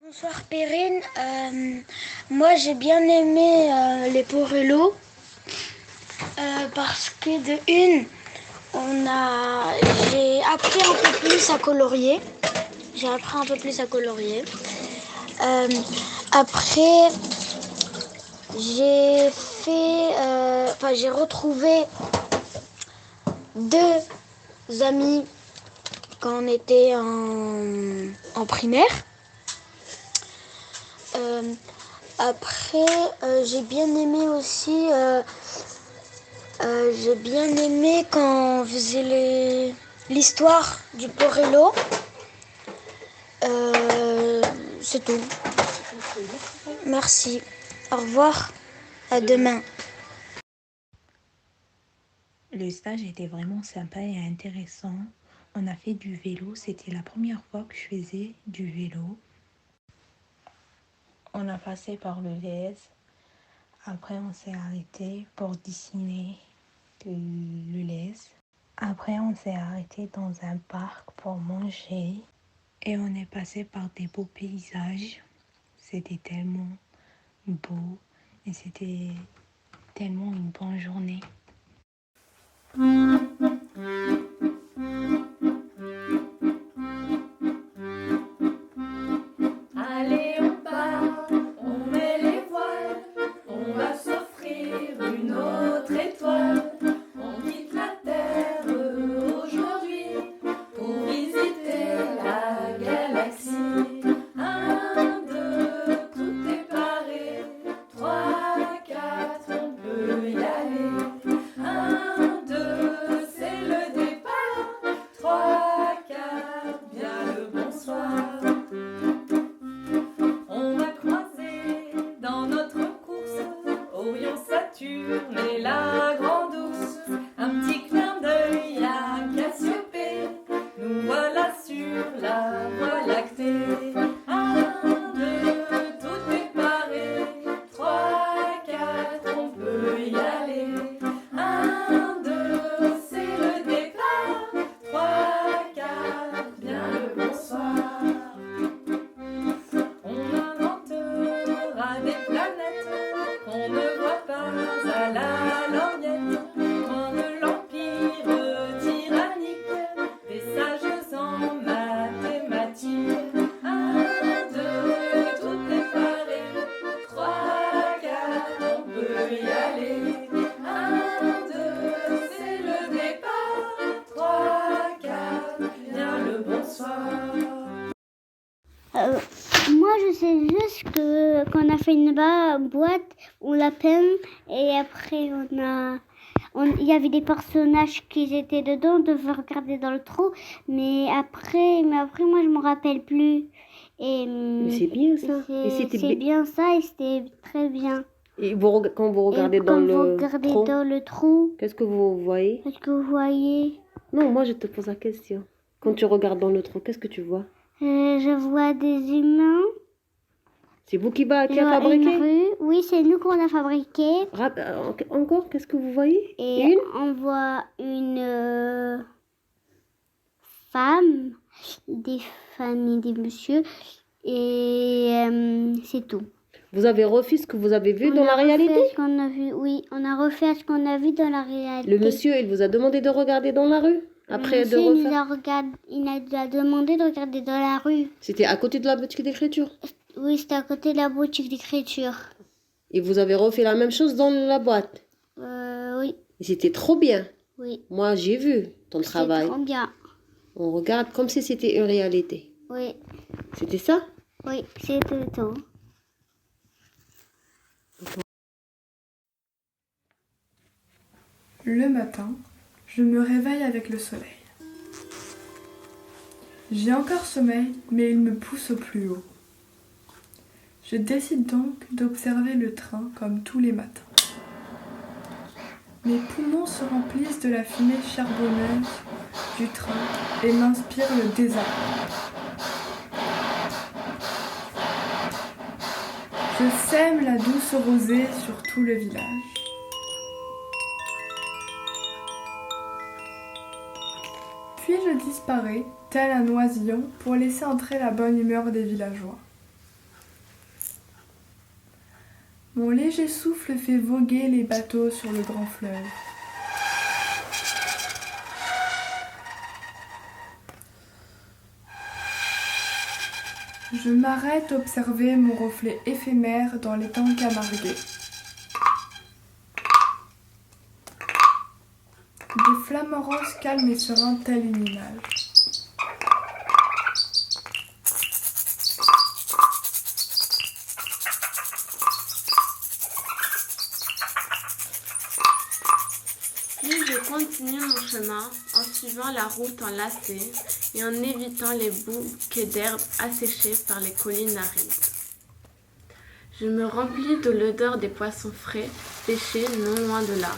Bonsoir Perrine, moi j'ai bien aimé les Porello parce que de une, j'ai appris un peu plus à colorier. J'ai appris un peu plus à colorier. Après, j'ai retrouvé deux amis quand on était en primaire. Après, j'ai bien aimé aussi. J'ai bien aimé quand on faisait l'histoire du Porello. C'est tout. Merci. Au revoir. À demain. Le stage était vraiment sympa et intéressant. On a fait du vélo. C'était la première fois que je faisais du vélo. On a passé par le Lez. Après, on s'est arrêté pour dessiner le Lez. Après, on s'est arrêté dans un parc pour manger. Et on est passé par des beaux paysages. C'était tellement beau et c'était tellement une bonne journée. Allez, on part, on met les voiles, on va s'offrir une autre étoile. On quitte la terre aujourd'hui pour visiter la galaxie. 1, 2, tout est paré. 3, 4, on peut y aller. 1, 2, c'est le départ. 3, 4, bien le bonsoir. On va croiser dans notre course Orion, Saturne et la Grande Ourse. Un petit clin d'œil à Cassiopée, nous voilà sur la Voie lactée. 1, 2, tout est paré. 3, 4, on peut y aller. 1, 2, c'est le départ. 3, 4, bien le bonsoir. On inventera des planètes qu'on ne voit pas à la lorgnette. Comme l'empire tyrannique des sages en mathématiques. 1, 2, tout est paré. 3, 4, on peut y aller. 1, 2, c'est le départ. 3, 4, bien le bonsoir. Moi, je sais juste qu'on a fait une boîte, on l'a peint et après il y avait des personnages qui étaient dedans, on devait regarder dans le trou, mais après moi je me rappelle plus. Mais c'est bien ça. C'est bien ça et c'était très bien. Et quand vous regardez dans le trou, qu'est-ce que vous voyez? Qu'est-ce que vous voyez? Non, moi je te pose la question. Quand tu regardes dans le trou, qu'est-ce que tu vois? Je vois des humains. C'est vous qui a Une fabriqué? rue. Oui, c'est nous qu'on a fabriqué. Encore, qu'est-ce que vous voyez? Et on voit une femme, des femmes et des messieurs. Et c'est tout. Vous avez refait ce que vous avez vu dans la réalité? Oui, on a refait ce qu'on a vu dans la réalité. Le monsieur, il vous a demandé de regarder dans la rue? Après de refaire? Il nous a demandé de regarder dans la rue. C'était à côté de la boutique d'écriture? Oui, c'était à côté de la boutique d'écriture. Et vous avez refait la même chose dans la boîte? Oui. Et c'était trop bien. Oui. Moi, j'ai vu ton travail. C'était trop bien. On regarde comme si c'était une réalité. Oui. C'était ça? Oui, c'était tout. Le matin, je me réveille avec le soleil. J'ai encore sommeil, mais il me pousse au plus haut. Je décide donc d'observer le train comme tous les matins. Mes poumons se remplissent de la fumée charbonneuse du train et m'inspirent le désarroi. Je sème la douce rosée sur tout le village. Puis je disparais, tel un oisillon, pour laisser entrer la bonne humeur des villageois. Mon léger souffle fait voguer les bateaux sur le grand fleuve. Je m'arrête observer mon reflet éphémère dans les temps camarguais. Des flamants roses calmes et sereins tels une image. Puis je continue mon chemin en suivant la route enlacée et en évitant les bouquets d'herbes asséchées par les collines arides. Je me remplis de l'odeur des poissons frais pêchés non loin de là.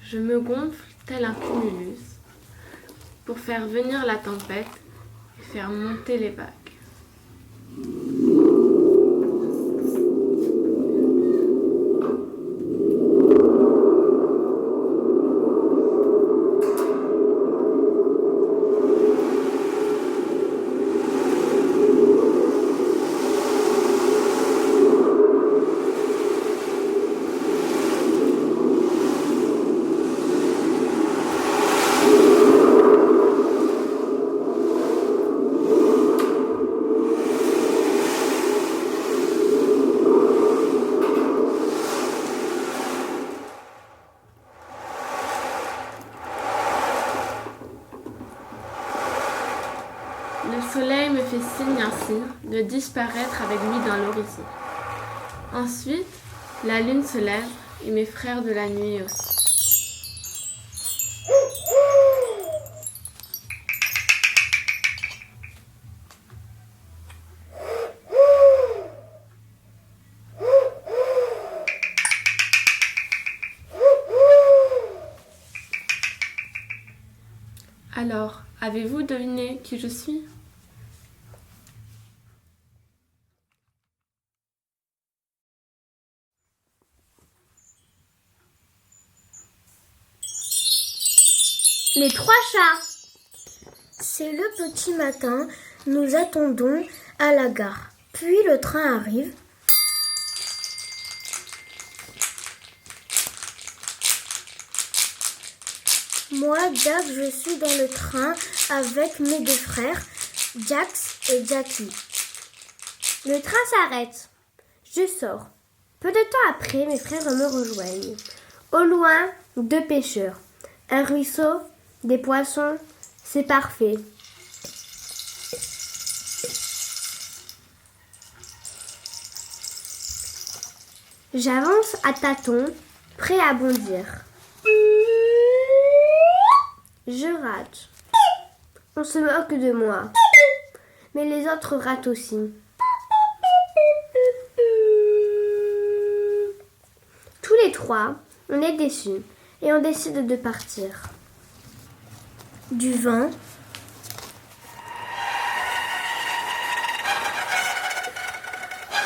Je me gonfle tel un cumulus pour faire venir la tempête et faire monter les vagues. Le soleil me fait signe ainsi de disparaître avec lui dans l'horizon. Ensuite, la lune se lève et mes frères de la nuit aussi. Alors, avez-vous deviné qui je suis ? Les trois chats. C'est le petit matin, nous attendons à la gare. Puis le train arrive. Moi, Jack, je suis dans le train avec mes deux frères, Jax et Jackie. Le train s'arrête. Je sors. Peu de temps après, mes frères me rejoignent. Au loin, deux pêcheurs. Un ruisseau, des poissons, c'est parfait. J'avance à tâtons, prêt à bondir. Je rate. On se moque de moi. Mais les autres ratent aussi. Tous les trois, on est déçus et on décide de partir. Du vent.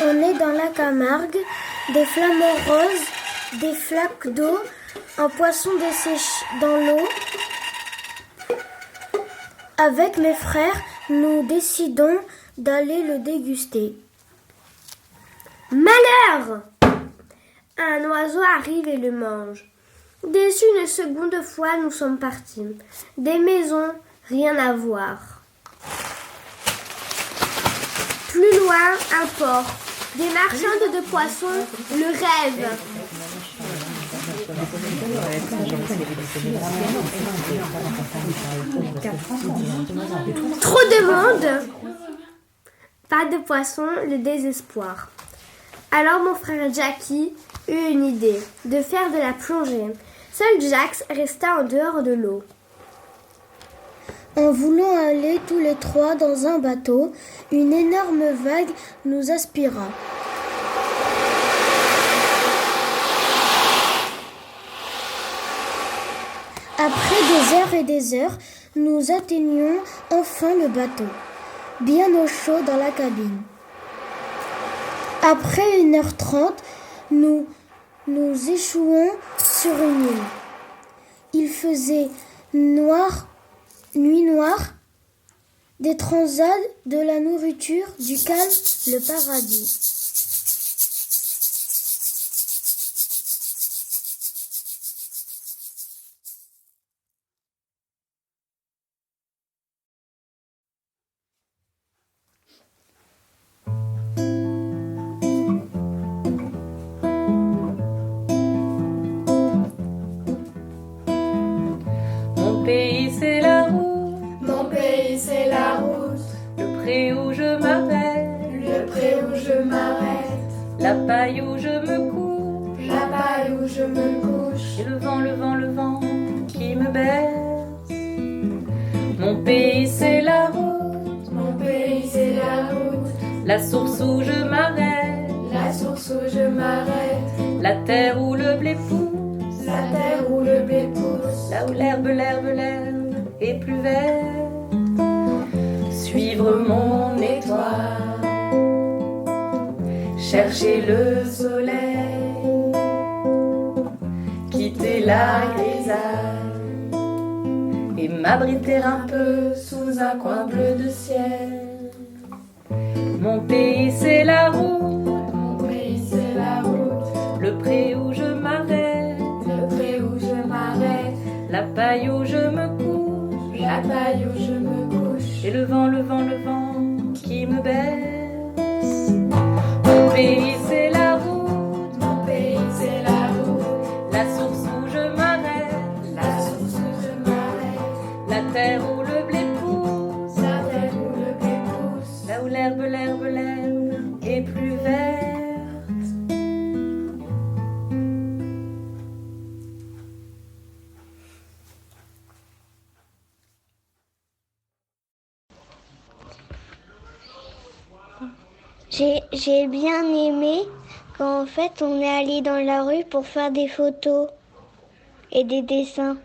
On est dans la Camargue, des flamants roses, des flaques d'eau, un poisson desséché dans l'eau. Avec mes frères, nous décidons d'aller le déguster. Malheur! Un oiseau arrive et le mange. Déçus une seconde fois, nous sommes partis. Des maisons, rien à voir. Plus loin, un port. Des marchandes de poissons, le rêve. Trop de monde. Pas de poissons, le désespoir. Alors mon frère Jackie eut une idée, de faire de la plongée. Seul Jax resta en dehors de l'eau. En voulant aller tous les trois dans un bateau, une énorme vague nous aspira. Après des heures et des heures, nous atteignions enfin le bateau, bien au chaud dans la cabine. Après 1h30, nous échouons sur une île. Il faisait noir, nuit noire. Des transats, de la nourriture, du calme, le paradis. Mon pays c'est la route, Mon pays c'est la route, le pré où je m'arrête, le pré où je m'arrête, la paille où je me couche, la paille où je me couche. et le vent, le vent, le vent qui me berce. Mon pays c'est la route, Mon pays c'est la route, la source où je m'arrête, la source où je m'arrête, la terre où le blé pousse, la terre où le blé pousse, là où l'herbe est plus verte. Suivre mon étoile, chercher le soleil, quitter la grisaille et m'abriter un peu sous un coin bleu de ciel. Mon pays c'est la route, mon pays c'est la route, le pré où je m'arrête, le pré où je m'arrête, la paille où je me couche, la paille où je me couche. et le vent, le vent, le vent qui me berce. Mon pays c'est la route, Mon pays c'est la route, la source où je m'arrête, la source où je m'arrête, la terre où le blé pousse, la terre où le blé pousse, là où l'herbe est plus verte. J'ai bien aimé quand en fait on est allé dans la rue pour faire des photos et des dessins.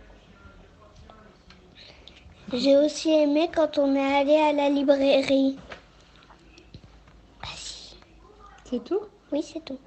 J'ai aussi aimé quand on est allé à la librairie. C'est tout? Oui, c'est tout.